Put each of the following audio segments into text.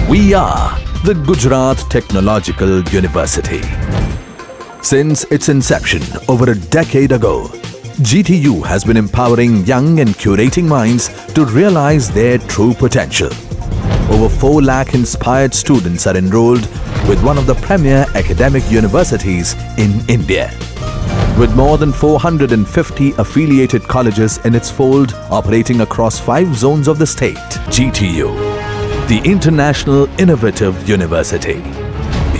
We are the Gujarat Technological University. Since its inception over a decade ago, GTU has been empowering young and curating minds to realize their true potential. Over 4 lakh inspired students are enrolled with one of the premier academic universities in India. With more than 450 affiliated colleges in its fold operating across 5 zones of the state, GTU, the International Innovative University,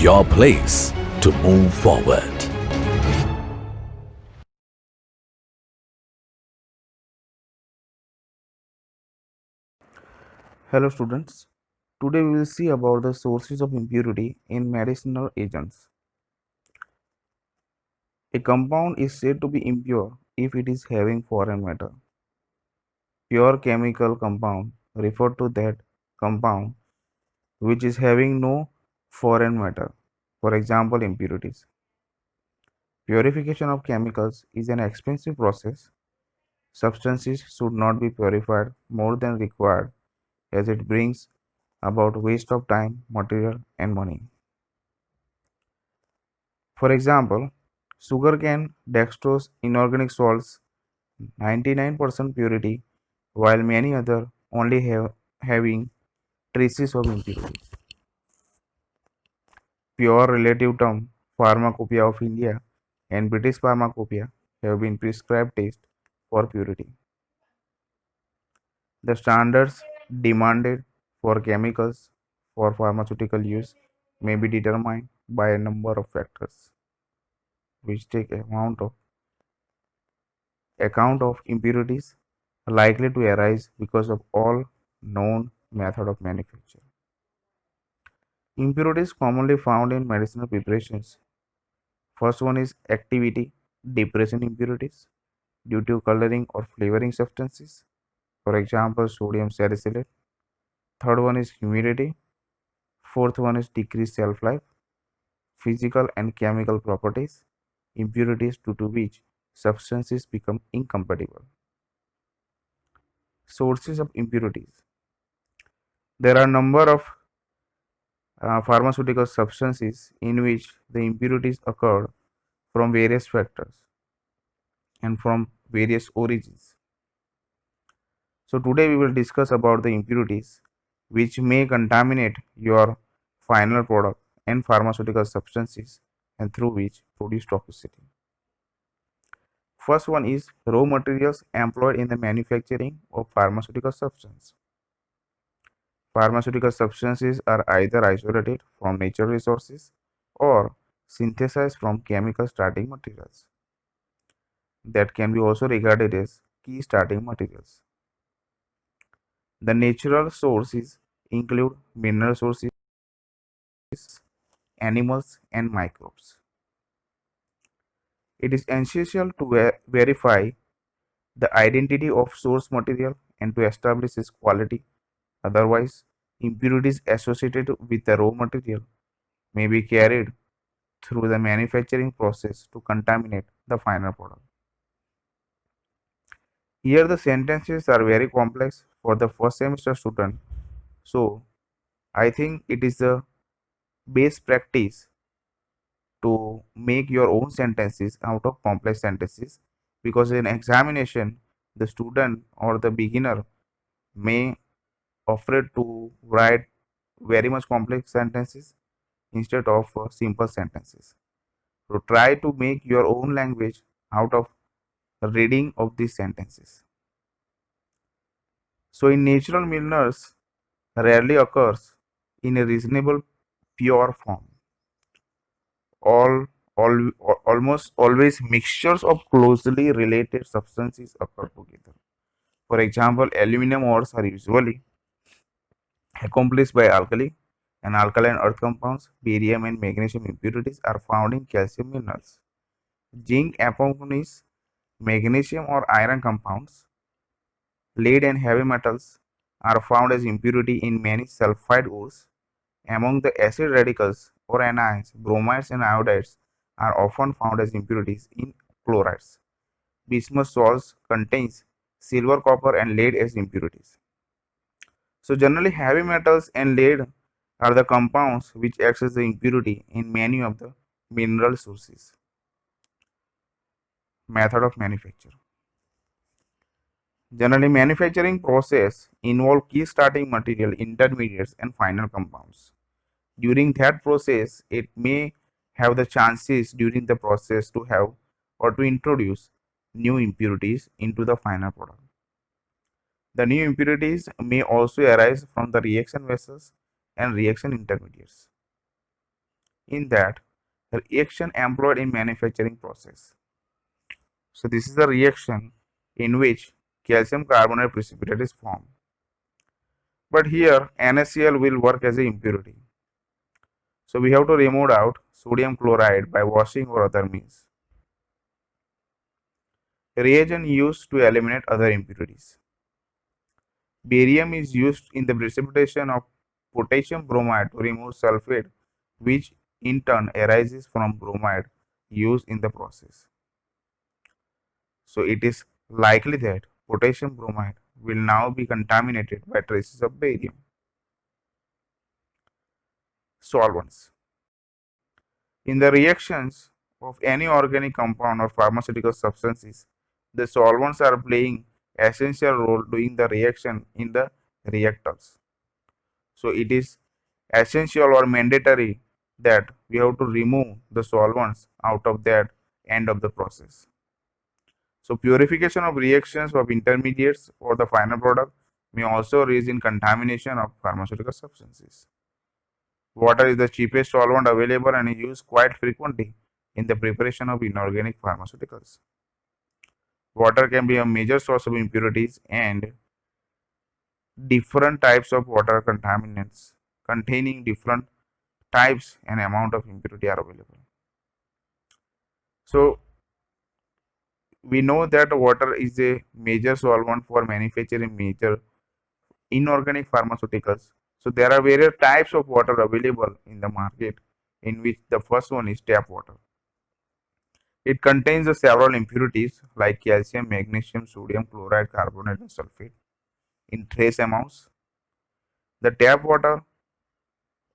your place to move forward. Hello students, today we will see about the sources of impurity in medicinal agents. A compound is said to be impure if it is having foreign matter. Pure chemical compound refer to that compound which is having no foreign matter, for example impurities. Purification of chemicals is an expensive process. Substances should not be purified more than required as it brings about waste of time, material and money. For example, sugarcane, dextrose, inorganic salts 99% purity while many other only having traces of impurities. Pure relative term Pharmacopoeia of India and British Pharmacopoeia have been prescribed tests for purity. The standards demanded for chemicals for pharmaceutical use may be determined by a number of factors which take account of impurities likely to arise because of all known method of manufacture. Impurities commonly found in medicinal preparations. First one is activity, depression impurities due to coloring or flavoring substances, for example, sodium salicylate. Third one is humidity. Fourth one is decreased shelf life, physical and chemical properties, impurities due to which substances become incompatible. Sources of impurities. There are a number of pharmaceutical substances in which the impurities occurred from various factors and from various origins. So today we will discuss about the impurities which may contaminate your final product and pharmaceutical substances and through which produce toxicity. First one is raw materials employed in the manufacturing of pharmaceutical substance. Pharmaceutical substances are either isolated from natural resources or synthesized from chemical starting materials that can be also regarded as key starting materials. The natural sources include mineral sources, animals, and microbes. It is essential to verify the identity of source material and to establish its quality. Otherwise, impurities associated with the raw material may be carried through the manufacturing process to contaminate the final product. Here the sentences are very complex for the first semester student. So I think it is the best practice to make your own sentences out of complex sentences, because in examination the student or the beginner may afraid to write very much complex sentences instead of simple sentences. So try to make your own language out of reading of these sentences. So in natural minerals rarely occurs in a reasonable pure form. All almost always mixtures of closely related substances occur together. For example, aluminum ores are usually accomplished by alkali and alkaline earth compounds. Barium and magnesium impurities are found in calcium minerals. Zinc accompanies magnesium or iron compounds. Lead and heavy metals are found as impurity in many sulfide ores. Among the acid radicals or anions, bromides and iodides are often found as impurities in chlorides. Bismuth salts contains silver, copper and lead as impurities. So generally heavy metals and lead are the compounds which acts as the impurity in many of the mineral sources. Method of manufacture. Generally, manufacturing process involve key starting material, intermediates, and final compounds. During that process, it may have the chances during the process to have or to introduce new impurities into the final product. The new impurities may also arise from the reaction vessels and reaction intermediates. In that, the reaction employed in manufacturing process. So this is the reaction in which calcium carbonate precipitate is formed. But here NaCl will work as an impurity. So we have to remove out sodium chloride by washing or other means. Reagent used to eliminate other impurities. Barium is used in the precipitation of potassium bromide to remove sulfate, which in turn arises from bromide used in the process. So it is likely that potassium bromide will now be contaminated by traces of barium. Solvents. In the reactions of any organic compound or pharmaceutical substances, the solvents are playing essential role during the reaction in the reactors. So it is essential or mandatory that we have to remove the solvents out of that end of the process. So purification of reactions of intermediates or the final product may also result in contamination of pharmaceutical substances. Water is the cheapest solvent available and is used quite frequently in the preparation of inorganic pharmaceuticals. Water can be a major source of impurities, and different types of water contaminants containing different types and amount of impurity are available. So we know that water is a major solvent for manufacturing major inorganic pharmaceuticals. So there are various types of water available in the market, in which the first one is tap water. It contains several impurities like calcium, magnesium, sodium, chloride, carbonate, and sulfate in trace amounts. The tap water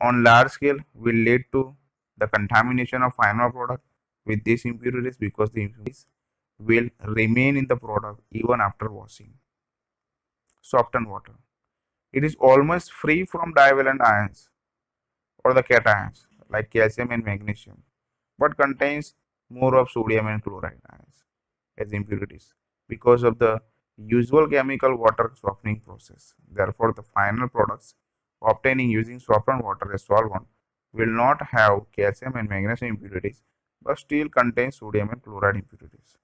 on large scale will lead to the contamination of final product with these impurities because the impurities will remain in the product even after washing. Softened water. It is almost free from divalent ions or the cations like calcium and magnesium, but contains more of sodium and chloride ions as impurities because of the usual chemical water softening process. Therefore, the final products obtaining using softened water as solvent will not have calcium and magnesium impurities but still contain sodium and chloride impurities.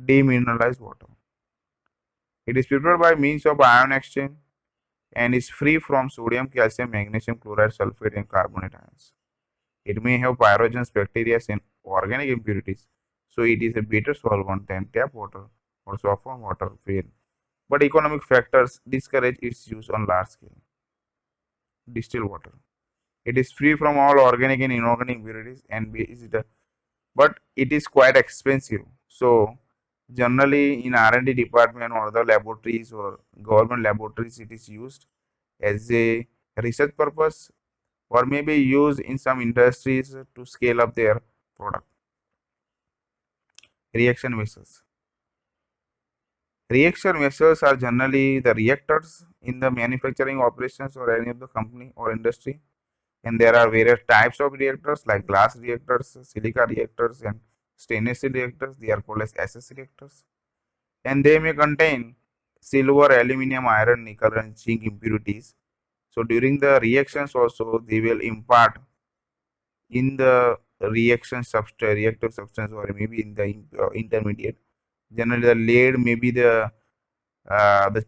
Demineralized water. It is prepared by means of ion exchange and is free from sodium, calcium, magnesium, chloride, sulfate, and carbonate ions. It may have pyrogens, bacteria, and organic impurities, so it is a better solvent than tap water or softened water where, but economic factors discourage its use on large scale. Distilled water. It is free from all organic and inorganic impurities and but it is quite expensive. So generally in R&D department or the laboratories or government laboratories, it is used as a research purpose or maybe used in some industries to scale up their product. Reaction vessels. Reaction vessels are generally the reactors in the manufacturing operations or any of the company or industry. And there are various types of reactors like glass reactors, silica reactors, and stainless steel reactors. They are called as SS reactors. And they may contain silver, aluminum, iron, nickel, and zinc impurities. So during the reactions also, they will impart in the reactive substance, or maybe in the intermediate. Generally, the lead may be the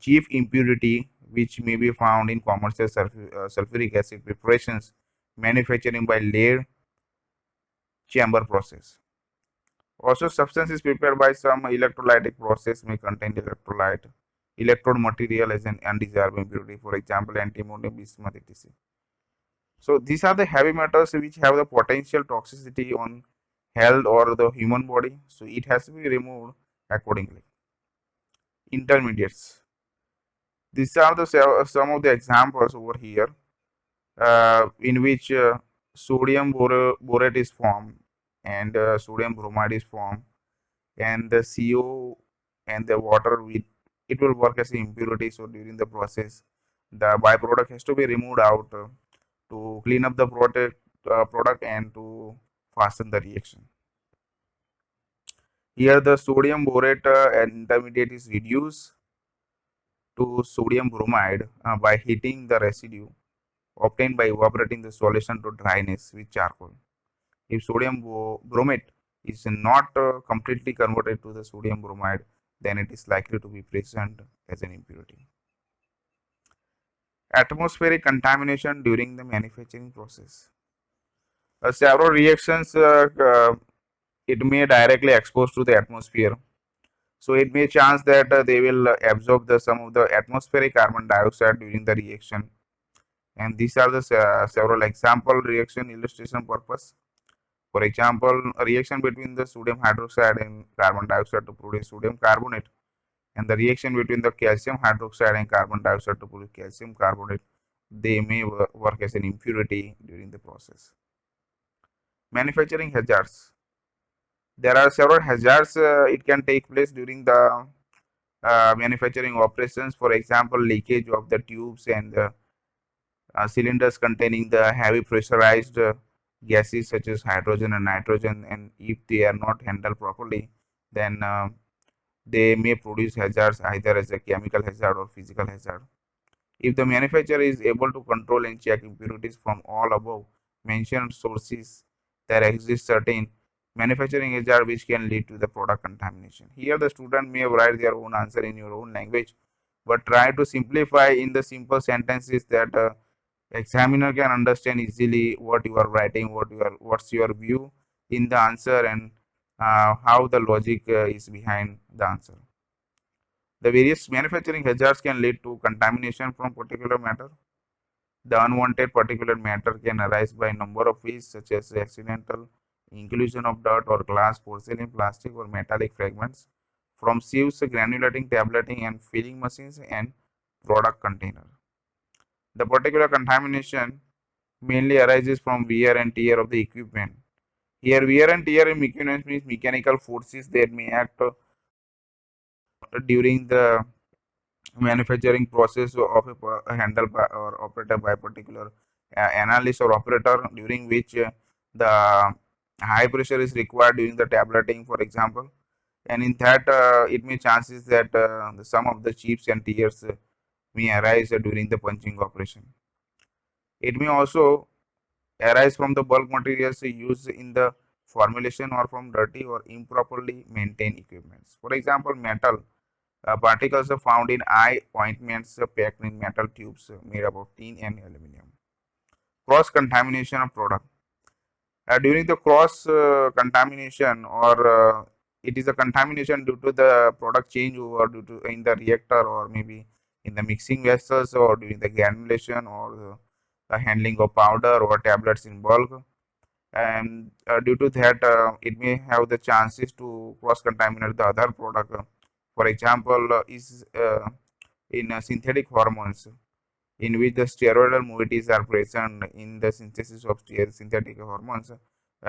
chief impurity which may be found in commercial sulfuric acid preparations manufacturing by lead chamber process. Also, substances prepared by some electrolytic process may contain electrode material as an undesirable impurity, for example, antimony, bismuth, etc. So these are the heavy metals which have the potential toxicity on health or the human body. So it has to be removed accordingly. Intermediates. These are some of the examples over here. in which sodium borate is formed and sodium bromide is formed, and the CO and the water with it will work as an impurity. So during the process, the byproduct has to be removed out to clean up the product and to fasten the reaction. Here the sodium borate intermediate is reduced to sodium bromide by heating the residue obtained by evaporating the solution to dryness with charcoal. If sodium bromate is not completely converted to the sodium bromide, then it is likely to be present as an impurity. Atmospheric contamination during the manufacturing process. Several reactions it may directly expose to the atmosphere. So it may chance that they will absorb some of the atmospheric carbon dioxide during the reaction. And these are the several example reaction illustration purpose. For example, a reaction between the sodium hydroxide and carbon dioxide to produce sodium carbonate, and the reaction between the calcium hydroxide and carbon dioxide to produce calcium carbonate, they may work as an impurity during the process. Manufacturing hazards. There are several hazards it can take place during the manufacturing operations. For example, leakage of the tubes and cylinders containing the heavy pressurized gases such as hydrogen and nitrogen, and if they are not handled properly, then they may produce hazards either as a chemical hazard or physical hazard. If the manufacturer is able to control and check impurities from all above mentioned sources, there exists certain manufacturing hazard which can lead to the product contamination. Here the student may write their own answer in your own language, but try to simplify in the simple sentences that examiner can understand easily what you are writing, what's your view in the answer, and how the logic is behind the answer. The various manufacturing hazards can lead to contamination from particular matter. The unwanted particulate matter can arise by a number of ways, such as accidental inclusion of dirt or glass, porcelain, plastic, or metallic fragments from sieves, granulating, tableting, and filling machines and product container. The particular contamination mainly arises from wear and tear of the equipment. Here, wear and tear in mechanism means mechanical forces that may act during the manufacturing process of a handle by or operated by a particular analyst or operator, during which the high pressure is required during the tableting, for example, and in that it may chances that some of the chips and tears may arise during the punching operation. It may also arise from the bulk materials used in the formulation or from dirty or improperly maintained equipments. For example, metal particles are found in eye ointments packed in metal tubes made up of tin and aluminum. Cross contamination of product. During the cross contamination, or it is a contamination due to the product changeover due to in the reactor, or maybe in the mixing vessels, or during the granulation, or the handling of powder or tablets in bulk, and due to that it may have the chances to cross contaminate the other product. For example, is in synthetic hormones, in which the steroidal moieties are present in the synthesis of synthetic hormones.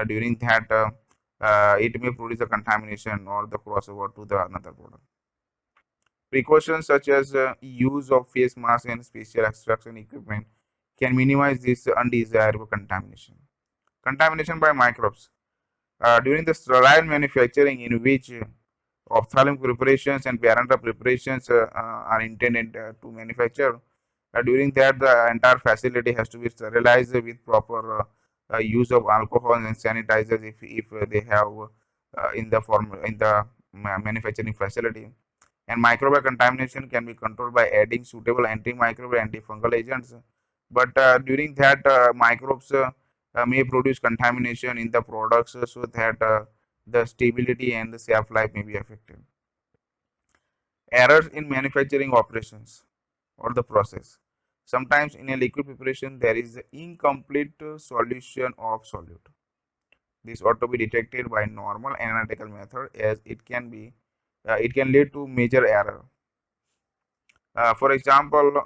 During that it may produce a contamination or the crossover to the another product. Precautions such as use of face mask and special extraction equipment can minimize this undesirable contamination. Contamination by microbes. During the sterile manufacturing, in which ophthalmic preparations and parental preparations are intended to manufacture, during that the entire facility has to be sterilized with proper use of alcohol and sanitizers if they have in the manufacturing facility. And microbial contamination can be controlled by adding suitable antimicrobial antifungal agents, but during that microbes may produce contamination in the products, so that the stability and the shelf life may be affected. Errors in manufacturing operations or the process. Sometimes in a liquid preparation there is incomplete solution of solute. This ought to be detected by normal analytical method, as it can lead to major error. For example,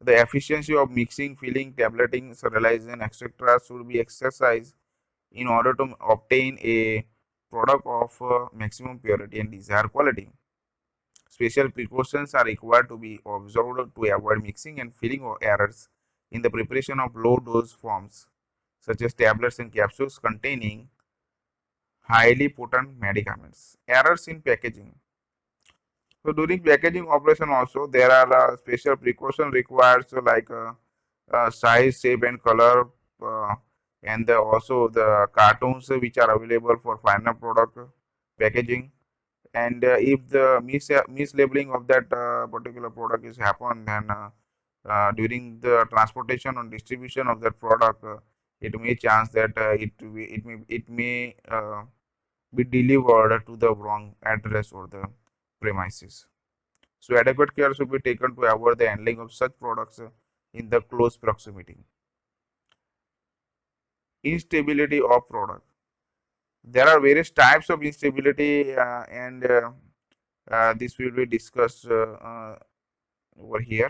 The efficiency of mixing, filling, tableting, sterilization, etc. should be exercised in order to obtain a product of maximum purity and desired quality. Special precautions are required to be observed to avoid mixing and filling of errors in the preparation of low dose forms, such as tablets and capsules containing highly potent medicaments. Errors in packaging. So during packaging operation also there are special precautions required. So like size, shape, and color, uh, and also the cartoons which are available for final product packaging. And if the mislabeling of that particular product is happen, then during the transportation and distribution of that product, it may chance that it may be delivered to the wrong address or the premises. So adequate care should be taken to avoid the handling of such products in the close proximity. Instability of product. There are various types of instability, and this will be discussed over here.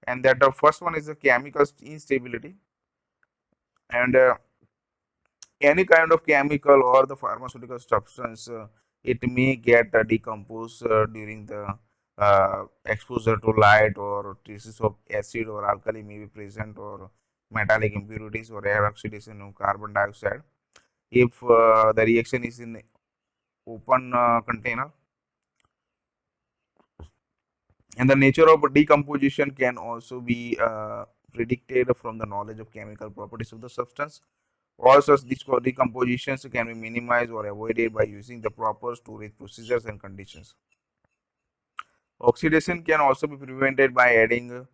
And that the first one is the chemical instability, and any kind of chemical or the pharmaceutical substance, it may get decomposed during the exposure to light, or traces of acid or alkali may be present, or metallic impurities or air oxidation of carbon dioxide. If the reaction is in open container, and the nature of decomposition can also be predicted from the knowledge of chemical properties of the substance. All such decompositions can be minimized or avoided by using the proper storage procedures and conditions. Oxidation can also be prevented by adding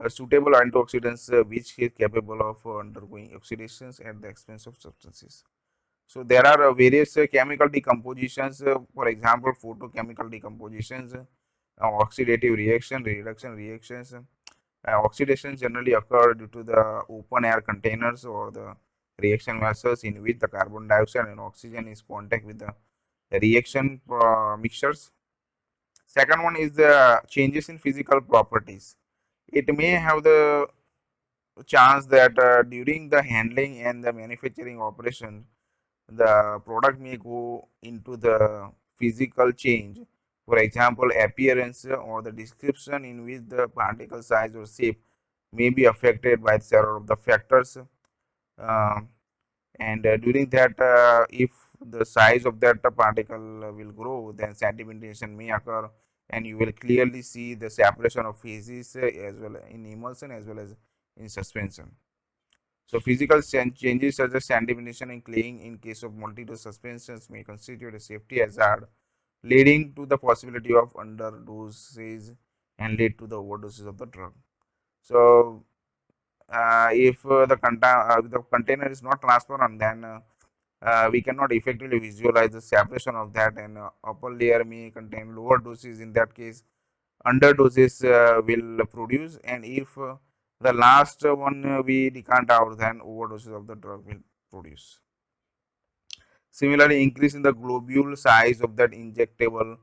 suitable antioxidants which is capable of undergoing oxidations at the expense of substances. So there are various chemical decompositions, for example, photochemical decompositions, oxidative reaction, reduction reactions. Oxidation generally occur due to the open air containers or the reaction vessels in which the carbon dioxide and oxygen is contact with the reaction mixtures. Second one is the changes in physical properties. It may have the chance that during the handling and the manufacturing operation, the product may go into the physical change. For example, appearance or the description in which the particle size or shape may be affected by several of the factors. Um, and during that, if the size of that particle will grow, then sedimentation may occur, and you will clearly see the separation of phases as well in emulsion as well as in suspension. So physical changes such as sedimentation and claying in case of multi-dose suspensions may constitute a safety hazard, leading to the possibility of underdoses and lead to the overdoses of the drug. So if the container is not transparent, then we cannot effectively visualize the separation of that, and upper layer may contain lower doses. In that case, underdoses will produce, and if the last one we decant out, then overdoses of the drug will produce. Similarly, increase in the globule size of that injectable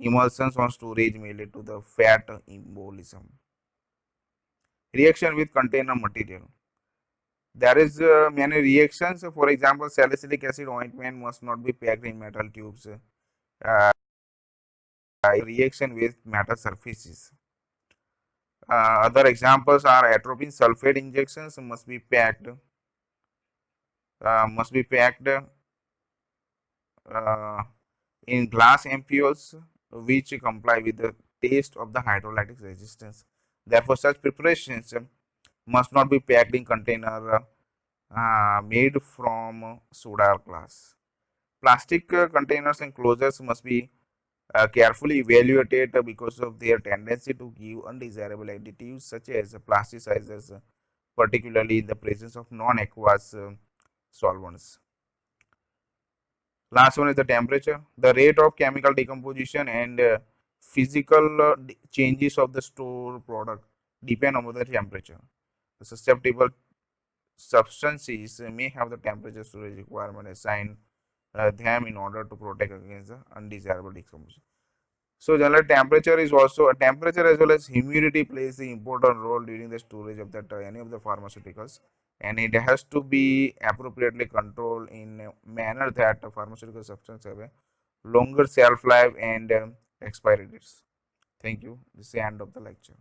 emulsions on storage may lead to the fat embolism. Reaction with container material. There is many reactions. For example, salicylic acid ointment must not be packed in metal tubes. Reaction with metal surfaces. Other examples are atropine sulfate injections must be packed uh, in glass ampoules which comply with the test of the hydrolytic resistance. Therefore, such preparations must not be packed in container made from soda glass. Plastic containers and closures must be carefully evaluated because of their tendency to give undesirable additives such as plasticizers, particularly in the presence of non-aqueous solvents. Last one is the temperature. The rate of chemical decomposition and physical changes of the store product depend on the temperature. The susceptible substances may have the temperature storage requirement assigned them in order to protect against the undesirable decomposition. So general temperature is also a temperature as well as humidity plays the important role during the storage of that any of the pharmaceuticals, and it has to be appropriately controlled in a manner that the pharmaceutical substance have a longer shelf life and expiry dates. Thank you. This is the end of the lecture.